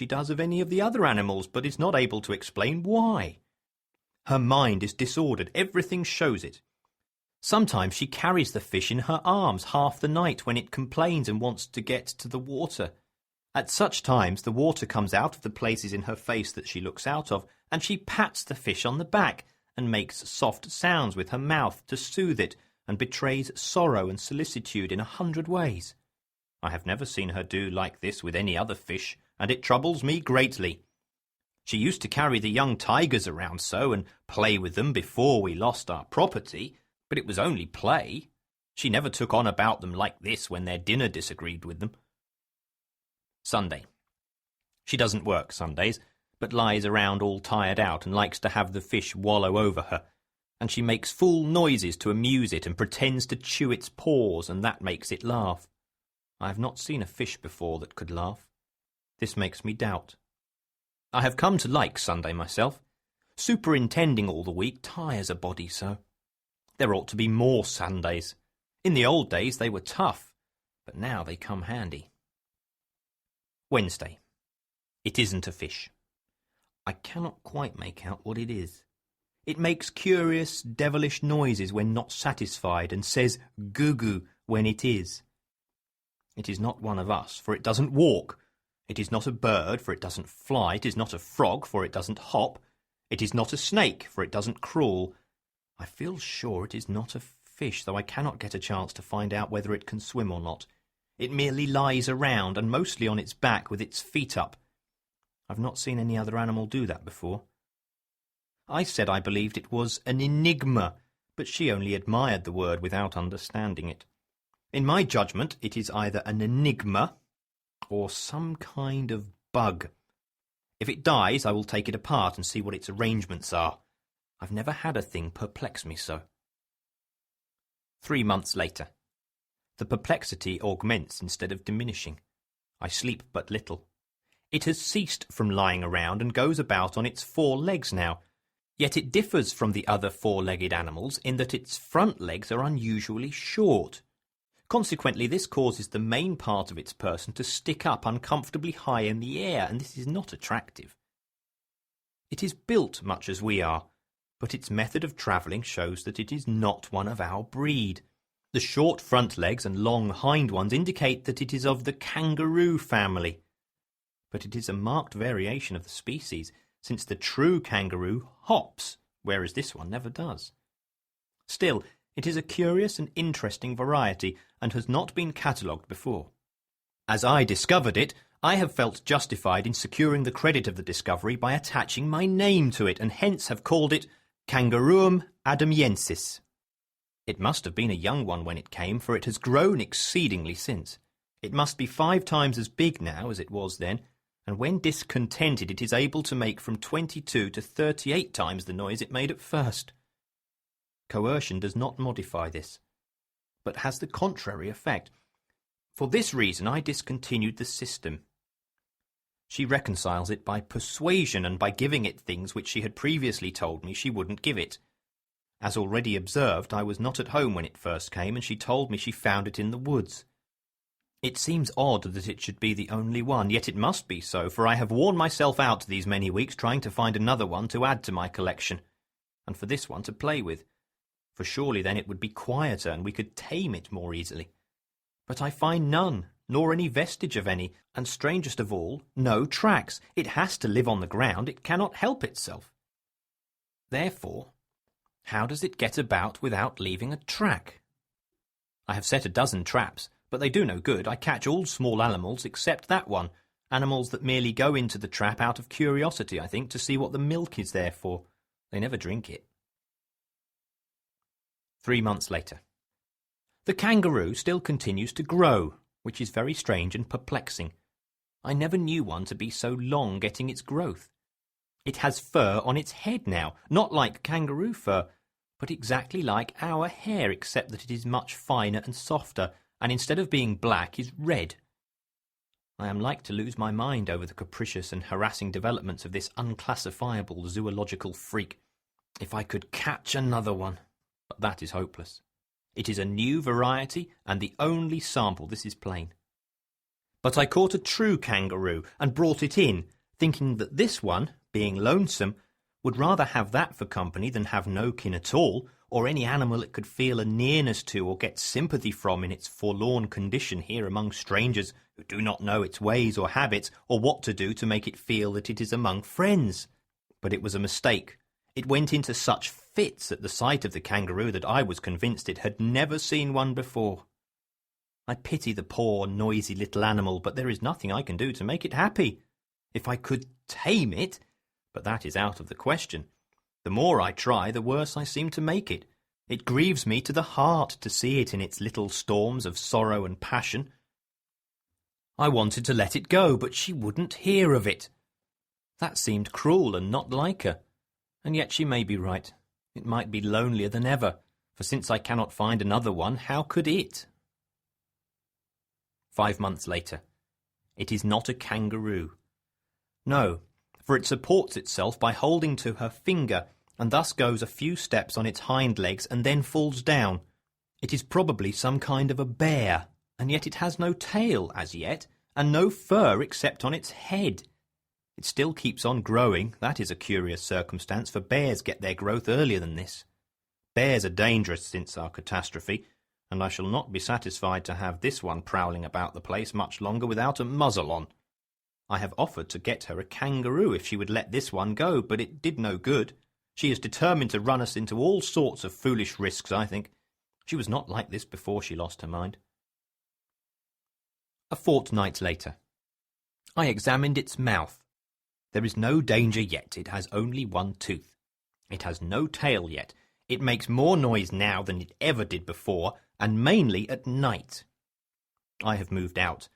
she does of any of the other animals, but is not able to explain why. Her mind is disordered. Everything shows it. Sometimes she carries the fish in her arms half the night when it complains and wants to get to the water. At such times the water comes out of the places in her face that she looks out of, and she pats the fish on the back and makes soft sounds with her mouth to soothe it, and betrays sorrow and solicitude in 100 ways. I have never seen her do like this with any other fish, and it troubles me greatly. She used to carry the young tigers around so and play with them before we lost our property, but it was only play. She never took on about them like this when their dinner disagreed with them. Sunday. She doesn't work Sundays, but lies around all tired out and likes to have the fish wallow over her, and she makes fool noises to amuse it and pretends to chew its paws, and that makes it laugh. I have not seen a fish before that could laugh. This makes me doubt. I have come to like Sunday myself. Superintending all the week tires a body so. There ought to be more Sundays. In the old days they were tough, but now they come handy. Wednesday. It isn't a fish. I cannot quite make out what it is. It makes curious, devilish noises when not satisfied and says goo-goo when it is. It is not one of us, for it doesn't walk. It is not a bird, for it doesn't fly. It is not a frog, for it doesn't hop. It is not a snake, for it doesn't crawl. I feel sure it is not a fish, though I cannot get a chance to find out whether it can swim or not. It merely lies around, and mostly on its back with its feet up. I've not seen any other animal do that before. I said I believed it was an enigma, but she only admired the word without understanding it. In my judgment, it is either an enigma or some kind of bug. If it dies, I will take it apart and see what its arrangements are. I've never had a thing perplex me so. 3 months later. The perplexity augments instead of diminishing. I sleep but little. It has ceased from lying around and goes about on its 4 legs now. Yet it differs from the other 4-legged animals in that its front legs are unusually short. Consequently, this causes the main part of its person to stick up uncomfortably high in the air, and this is not attractive. It is built much as we are, but its method of travelling shows that it is not one of our breed. The short front legs and long hind ones indicate that it is of the kangaroo family. But it is a marked variation of the species, since the true kangaroo hops, whereas this one never does. Still, it is a curious and interesting variety, and has not been catalogued before. As I discovered it, I have felt justified in securing the credit of the discovery by attaching my name to it, and hence have called it Kangaroom adamiensis. It must have been a young one when it came, for it has grown exceedingly since. It must be 5 times as big now as it was then, and when discontented it is able to make from 22 to 38 times the noise it made at first. Coercion does not modify this, but has the contrary effect. For this reason I discontinued the system. She reconciles it by persuasion and by giving it things which she had previously told me she wouldn't give it. As already observed, I was not at home when it first came, and she told me she found it in the woods. It seems odd that it should be the only one, yet it must be so, for I have worn myself out these many weeks trying to find another one to add to my collection, and for this one to play with, for surely then it would be quieter and we could tame it more easily. But I find none, nor any vestige of any, and strangest of all, no tracks. It has to live on the ground, it cannot help itself. Therefore, how does it get about without leaving a track? I have set a dozen traps, but they do no good. I catch all small animals except that one, animals that merely go into the trap out of curiosity, I think, to see what the milk is there for. They never drink it. 3 months later. The kangaroo still continues to grow, which is very strange and perplexing. I never knew one to be so long getting its growth. It has fur on its head now, not like kangaroo fur, but exactly like our hair, except that it is much finer and softer, and instead of being black is red. I am like to lose my mind over the capricious and harassing developments of this unclassifiable zoological freak. If I could catch another one, but that is hopeless. It is a new variety, and the only sample, this is plain. But I caught a true kangaroo and brought it in, thinking that this one, being lonesome, would rather have that for company than have no kin at all, or any animal it could feel a nearness to or get sympathy from in its forlorn condition here among strangers who do not know its ways or habits, or what to do to make it feel that it is among friends. But it was a mistake. It went into such fits at the sight of the kangaroo that I was convinced it had never seen one before. I pity the poor, noisy little animal, but there is nothing I can do to make it happy. If I could tame it, but that is out of the question. The more I try, the worse I seem to make it. It grieves me to the heart to see it in its little storms of sorrow and passion. I wanted to let it go, but she wouldn't hear of it. That seemed cruel and not like her. And yet she may be right. It might be lonelier than ever, for since I cannot find another one, how could it? 5 months later. It is not a kangaroo. No, for it supports itself by holding to her finger, and thus goes a few steps on its hind legs and then falls down. It is probably some kind of a bear, and yet it has no tail as yet, and no fur except on its head. It still keeps on growing. That is a curious circumstance, for bears get their growth earlier than this. Bears are dangerous since our catastrophe, and I shall not be satisfied to have this one prowling about the place much longer without a muzzle on. I have offered to get her a kangaroo if she would let this one go, but it did no good. She is determined to run us into all sorts of foolish risks, I think. She was not like this before she lost her mind. A fortnight later. I examined its mouth. There is no danger yet. It has only one tooth. It has no tail yet. It makes more noise now than it ever did before, and mainly at night. I have moved out,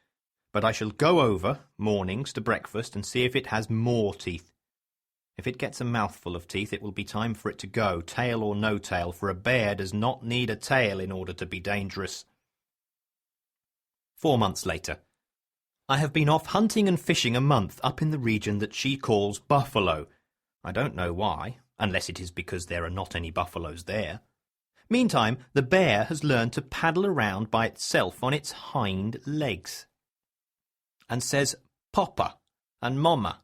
but I shall go over mornings to breakfast and see if it has more teeth. If it gets a mouthful of teeth, it will be time for it to go, tail or no tail, for a bear does not need a tail in order to be dangerous. 4 months later. I have been off hunting and fishing a month up in the region that she calls Buffalo. I don't know why, unless it is because there are not any buffaloes there. Meantime, the bear has learned to paddle around by itself on its hind legs, and says Papa and Mama.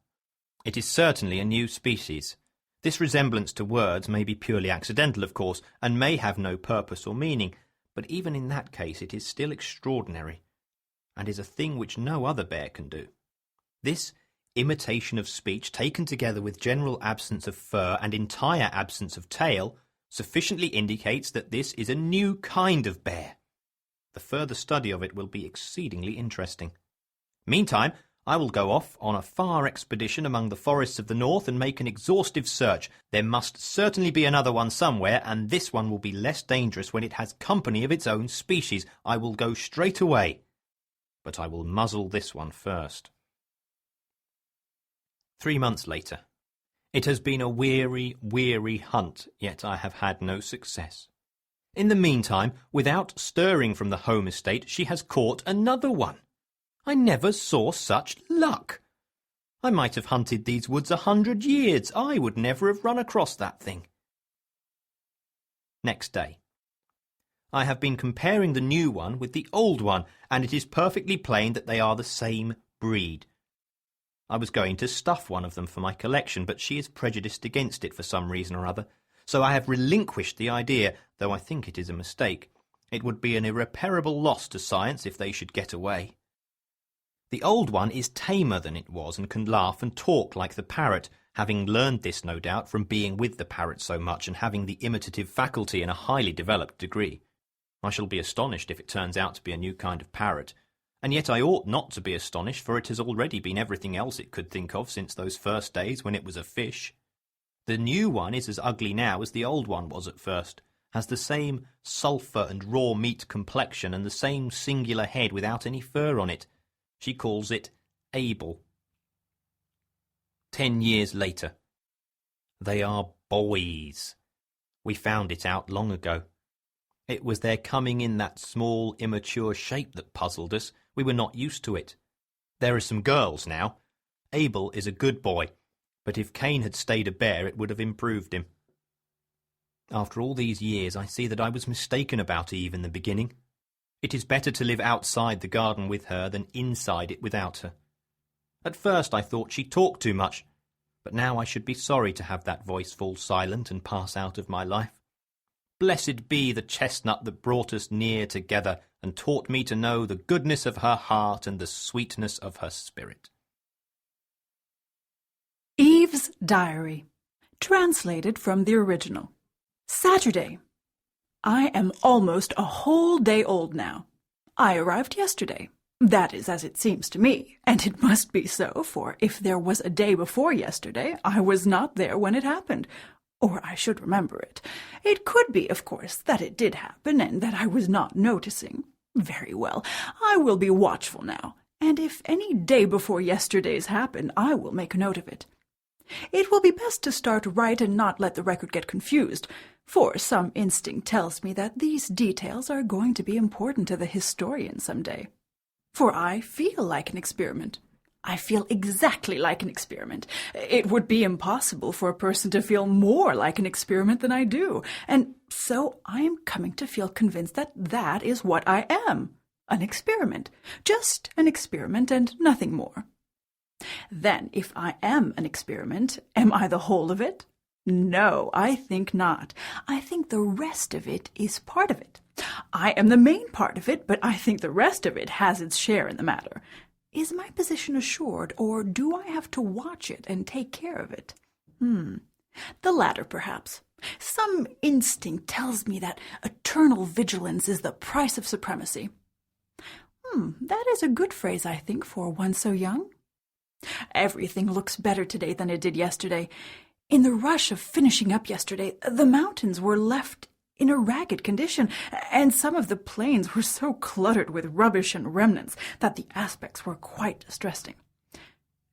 It is certainly a new species. This resemblance to words may be purely accidental, of course, and may have no purpose or meaning, but even in that case it is still extraordinary, and is a thing which no other bear can do. This imitation of speech, taken together with general absence of fur and entire absence of tail, sufficiently indicates that this is a new kind of bear. The further study of it will be exceedingly interesting. Meantime, I will go off on a far expedition among the forests of the north and make an exhaustive search. There must certainly be another one somewhere, and this one will be less dangerous when it has company of its own species. I will go straight away, but I will muzzle this one first. 3 months later. It has been a weary, weary hunt, yet I have had no success. In the meantime, without stirring from the home estate, she has caught another one. I never saw such luck. I might have hunted these woods 100 years. I would never have run across that thing. Next day. I have been comparing the new one with the old one, and it is perfectly plain that they are the same breed. I was going to stuff one of them for my collection, but she is prejudiced against it for some reason or other, so I have relinquished the idea, though I think it is a mistake. It would be an irreparable loss to science if they should get away. The old one is tamer than it was and can laugh and talk like the parrot, having learned this, no doubt, from being with the parrot so much and having the imitative faculty in a highly developed degree. I shall be astonished if it turns out to be a new kind of parrot, and yet I ought not to be astonished, for it has already been everything else it could think of since those first days when it was a fish. The new one is as ugly now as the old one was at first, has the same sulphur and raw meat complexion and the same singular head without any fur on it. She calls it Abel. 10 years later. They are boys. We found it out long ago. It was their coming in that small, immature shape that puzzled us. We were not used to it. There are some girls now. Abel is a good boy, but if Cain had stayed a bear, it would have improved him. After all these years, I see that I was mistaken about Eve in the beginning. It is better to live outside the garden with her than inside it without her. At first I thought she talked too much, but now I should be sorry to have that voice fall silent and pass out of my life. Blessed be the chestnut that brought us near together and taught me to know the goodness of her heart and the sweetness of her spirit. Eve's Diary, translated from the original. Saturday. I am almost a whole day old now. I arrived yesterday. That is as it seems to me, and it must be so, for if there was a day before yesterday, I was not there when it happened, or I should remember it. It could be, of course, that it did happen, and that I was not noticing. Very well, I will be watchful now, and if any day before yesterday's happened, I will make a note of it. It will be best to start right and not let the record get confused, for some instinct tells me that these details are going to be important to the historian some day. For I feel like an experiment. I feel exactly like an experiment. It would be impossible for a person to feel more like an experiment than I do, and so I am coming to feel convinced that that is what I am, an experiment, just an experiment and nothing more. Then, if I am an experiment, am I the whole of it? No, I think not. I think the rest of it is part of it. I am the main part of it, but I think the rest of it has its share in the matter. Is my position assured, or do I have to watch it and take care of it? The latter, perhaps. Some instinct tells me that eternal vigilance is the price of supremacy. That is a good phrase, I think, for one so young. Everything looks better today than it did yesterday. In the rush of finishing up yesterday, the mountains were left in a ragged condition, and some of the plains were so cluttered with rubbish and remnants that the aspects were quite distressing.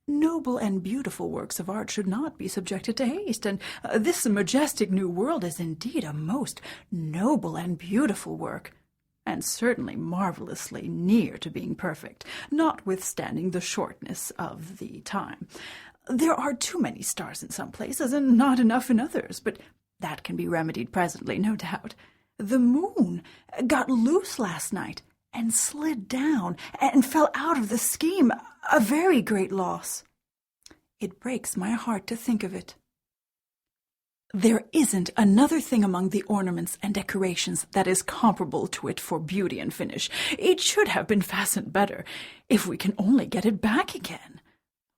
Noble and beautiful works of art should not be subjected to haste, and this majestic new world is indeed a most noble and beautiful work, and certainly marvelously near to being perfect, notwithstanding the shortness of the time. There are too many stars in some places, and not enough in others, but that can be remedied presently, no doubt. The moon got loose last night, and slid down, and fell out of the scheme, a very great loss. It breaks my heart to think of it. There isn't another thing among the ornaments and decorations that is comparable to it for beauty and finish. It should have been fastened better, if we can only get it back again.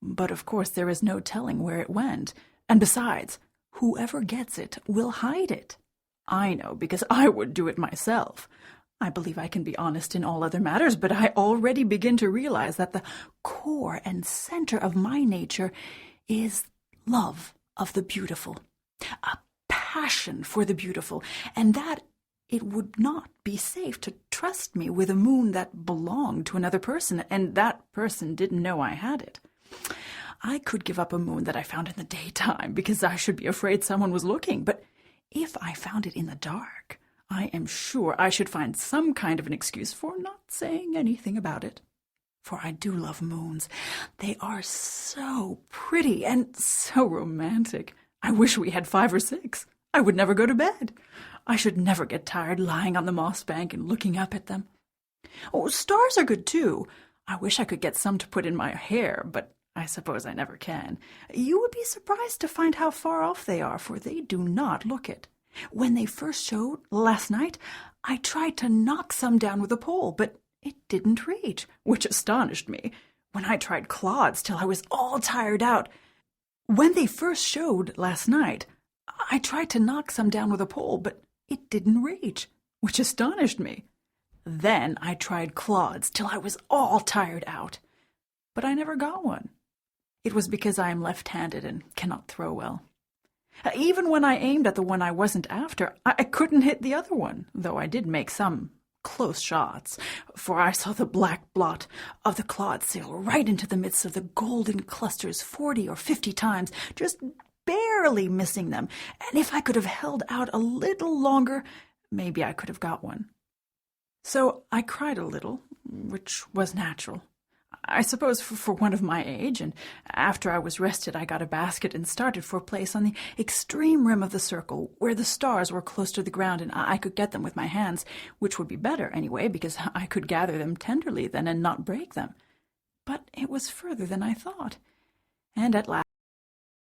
But of course there is no telling where it went, and besides, whoever gets it will hide it. I know, because I would do it myself. I believe I can be honest in all other matters, but I already begin to realize that the core and center of my nature is love of the beautiful, a passion for the beautiful, and that it would not be safe to trust me with a moon that belonged to another person, and that person didn't know I had it. I could give up a moon that I found in the daytime, because I should be afraid someone was looking, but if I found it in the dark, I am sure I should find some kind of an excuse for not saying anything about it. For I do love moons. They are so pretty and so romantic. I wish we had 5 or 6. I would never go to bed. I should never get tired lying on the moss bank and looking up at them. Oh, stars are good too. I wish I could get some to put in my hair, but I suppose I never can. You would be surprised to find how far off they are, for they do not look it. When they first showed last night, I tried to knock some down with a pole, but it didn't reach, which astonished me. When I tried clods till I was all tired out. When they first showed last night, I tried to knock some down with a pole, but it didn't reach, which astonished me. Then I tried clods till I was all tired out, but I never got one. It was because I am left-handed and cannot throw well. Even when I aimed at the one I wasn't after, I couldn't hit the other one, though I did make some close shots, for I saw the black blot of the clod sail right into the midst of the golden clusters 40 or 50 times, just barely missing them, and if I could have held out a little longer, maybe I could have got one. So I cried a little, which was natural. I suppose for one of my age, and after I was rested I got a basket and started for a place on the extreme rim of the circle, where the stars were close to the ground and I could get them with my hands, which would be better anyway, because I could gather them tenderly then and not break them. But it was further than I thought, and at last